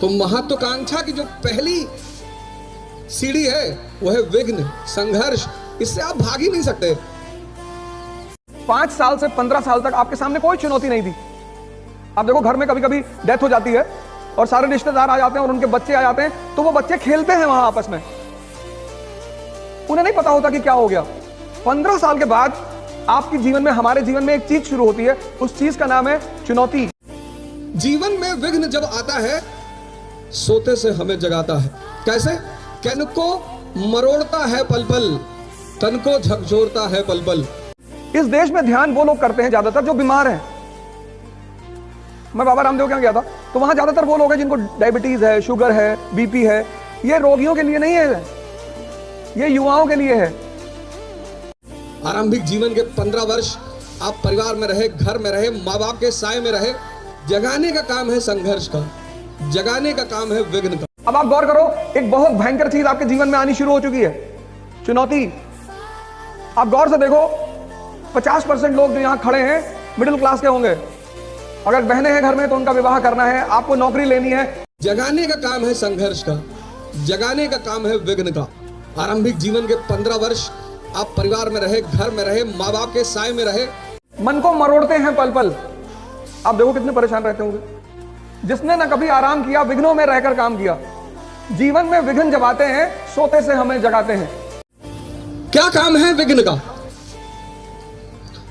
तो महत्वाकांक्षा की जो पहली सीढ़ी है वो है विघ्न, संघर्ष। इससे आप भाग ही नहीं सकते। 5 साल से 15 साल तक आपके सामने कोई चुनौती नहीं थी। आप देखो घर में कभी कभी डेथ हो जाती है और सारे रिश्तेदार आ जाते हैं और उनके बच्चे आ जाते हैं, तो वो बच्चे खेलते हैं वहां आपस में, उन्हें नहीं पता होता कि क्या हो गया। 15 साल के बाद आपके जीवन में, हमारे जीवन में एक चीज शुरू होती है, उस चीज का नाम है चुनौती। जीवन में विघ्न जब आता है सोते से हमें जगाता है। कैसे? कैन को मरोड़ता है पल पल, तन को झकझोरता है पल पल। इस देश में ध्यान वो लोग करते हैं ज्यादातर जो बीमार हैं। मैं बाबा रामदेव के यहाँ गया था, तो वहां ज्यादातर वो लोग हैं जिनको डायबिटीज है, शुगर है, बीपी है। ये रोगियों के लिए नहीं है, ये युवाओं के लिए है। आरंभिक जीवन के 15 वर्ष आप परिवार में रहे, घर में रहे, माँ बाप के साए में रहे। जगाने का काम है संघर्ष का, जगाने का काम है विघ्न का। अब आप गौर करो, एक बहुत भयंकर चीज आपके जीवन में आनी शुरू हो चुकी है, चुनौती। आप गौर से देखो, 50% लोग जो यहां खड़े हैं मिडिल क्लास के होंगे। अगर बहनें हैं घर में तो उनका विवाह करना है, आपको नौकरी लेनी है। जगाने का काम है संघर्ष का, जगाने का काम है विघ्न का। आरंभिक जीवन के 15 वर्ष आप परिवार में रहे, घर में रहे, माँ बाप के साए में रहे। मन को मरोड़ते हैं पल पल। आप देखो कितने परेशान रहते होंगे। जिसने ना कभी आराम किया, विघ्नों में रहकर काम किया। जीवन में विघ्न जब आते हैं सोते से हमें जगाते हैं। क्या काम है विघ्न का?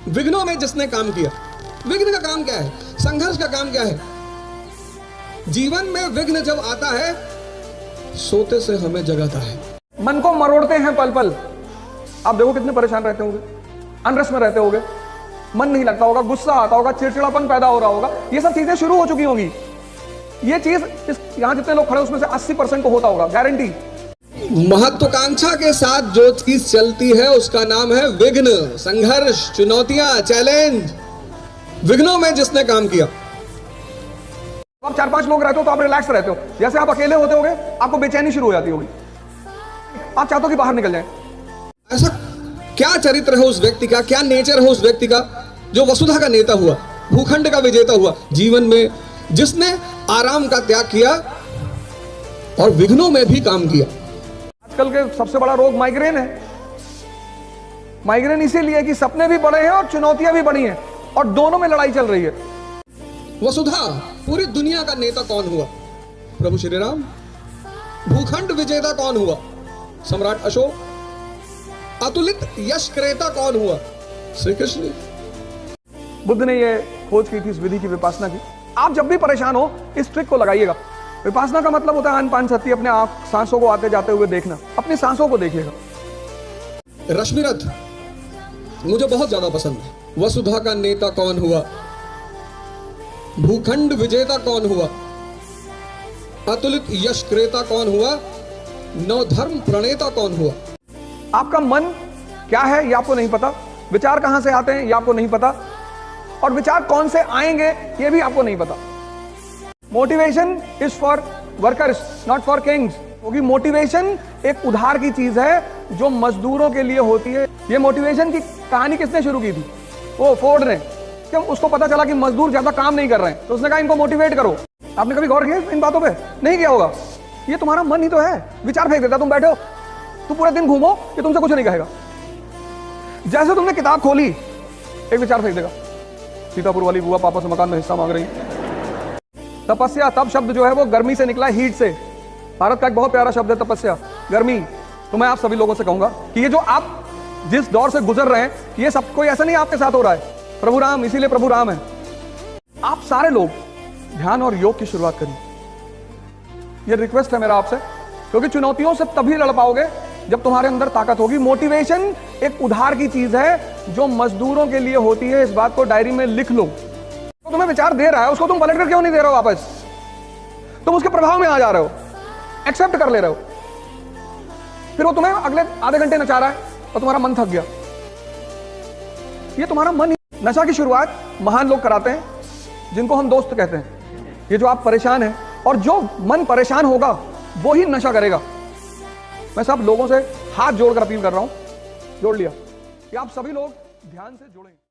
विघ्नों में जिसने काम किया, विघ्न का काम क्या है? संघर्ष का काम क्या है? जीवन में विघ्न जब आता है सोते से हमें जगाता है। मन को मरोड़ते हैं पल पल। आप देखो कितने परेशान रहते होंगे, अनरस में रहते होंगे, मन नहीं लगता होगा, गुस्सा आता होगा, चिड़चिड़ापन पैदा हो रहा होगा। ये सब चीजें शुरू हो चुकी होंगी। ये चीज यहां जितने लोग खड़े उसमें से 80% को होता होगा, गारंटी। महत्वाकांक्षा के साथ जो चीज चलती है उसका नाम है विघ्न, संघर्ष, चुनौतियां, चैलेंज। विघ्नों में जिसने काम किया। आप 4-5 लोग रहते हो तो आप रिलैक्स रहते हो। जैसे आप अकेले होते होगे आपको बेचैनी शुरू हो जाती होगी, आप चाहते हो कि बाहर निकल जाए। ऐसा क्या चरित्र है उस व्यक्ति का, क्या नेचर है उस व्यक्ति का जो वसुधा का नेता हुआ, भूखंड का विजेता हुआ, जीवन में जिसने आराम का त्याग किया और विघ्नों में भी काम किया। आजकल के सबसे बड़ा रोग माइग्रेन है। माइग्रेन इसीलिए कि सपने भी बड़े हैं और चुनौतियां भी बड़ी हैं और दोनों में लड़ाई चल रही है। वसुधा, पूरी दुनिया का नेता कौन हुआ? प्रभु श्री राम। भूखंड विजेता कौन हुआ? सम्राट अशोक। अतुलित यश क्रेता कौन हुआ? श्री कृष्ण। बुद्ध ने ये खोज की थी इस विधि की, विपासना की। आप जब भी परेशान हो इस ट्रिक को लगाइएगा। विपासना का मतलब होता है अनपान सती, अपने आप सांसों को आते जाते हुए देखना, अपनी सांसों को देखिएगा। रश्मिरथ मुझे बहुत ज्यादा पसंद है। वसुधा का नेता कौन हुआ? भूखंड विजेता कौन हुआ? अतुलित यश क्रेता कौन हुआ? नवधर्म प्रणेता कौन हुआ? आपका मन क्या है ये आपको नहीं पता, विचार कहां से आते हैं ये आपको नहीं पता, और विचार कौन से आएंगे ये भी आपको नहीं पता। Motivation is for workers not for Kings. क्योंकि मोटिवेशन एक उधार की चीज है जो मजदूरों के लिए होती है। ये मोटिवेशन की कहानी किसने शुरू की थी? वो फोर्ड ने। क्यों? उसको पता चला कि मजदूर ज्यादा काम नहीं कर रहे हैं, तो उसने कहा इनको मोटिवेट करो। आपने कभी गौर किया इन बातों पे? नहीं किया होगा। ये तुम्हारा मन ही तो है, विचार फेंक देता। तुम बैठे हो, तुम पूरे दिन घूमो, ये तुमसे कुछ नहीं कहेगा। जैसे तुमने किताब खोली एक विचार फेंक देगा, सीतापुर वाली बुआ पापा से मकान में हिस्सा मांग रही। तपस्या, तप शब्द जो है वो गर्मी से निकला, हीट से। भारत का एक बहुत प्यारा शब्द है तपस्या, गर्मी। तो मैं आप सभी लोगों से कहूंगा कि ये जो आप जिस दौर से गुजर रहे हैं, ये सब कोई ऐसा नहीं आपके साथ हो रहा है। प्रभु राम, इसीलिए प्रभु राम है। आप सारे लोग ध्यान और योग की शुरुआत करिए। ये रिक्वेस्ट है मेरा आपसे, क्योंकि चुनौतियों से तभी लड़ पाओगे जब तुम्हारे अंदर ताकत होगी। मोटिवेशन एक उधार की चीज है जो मजदूरों के लिए होती है। इस बात को डायरी में लिख लो। तो तुम्हें विचार दे रहा है, उसको तुम पलट कर क्यों नहीं दे रहे हो वापस? तुम उसके प्रभाव में आ जा रहे हो, एक्सेप्ट कर ले रहे हो। फिर वो तुम्हें अगले आधे घंटे नचा रहा है और तुम्हारा मन थक गया। ये तुम्हारा मन ही। नशा की शुरुआत महान लोग कराते हैं, जिनको हम दोस्त कहते हैं। ये जो आप परेशान हैं, और जो मन परेशान होगा वो ही नशा करेगा। मैं सब लोगों से हाथ जोड़कर अपील कर रहा हूं, जोड़ लिया कि आप सभी लोग ध्यान से जुड़ें।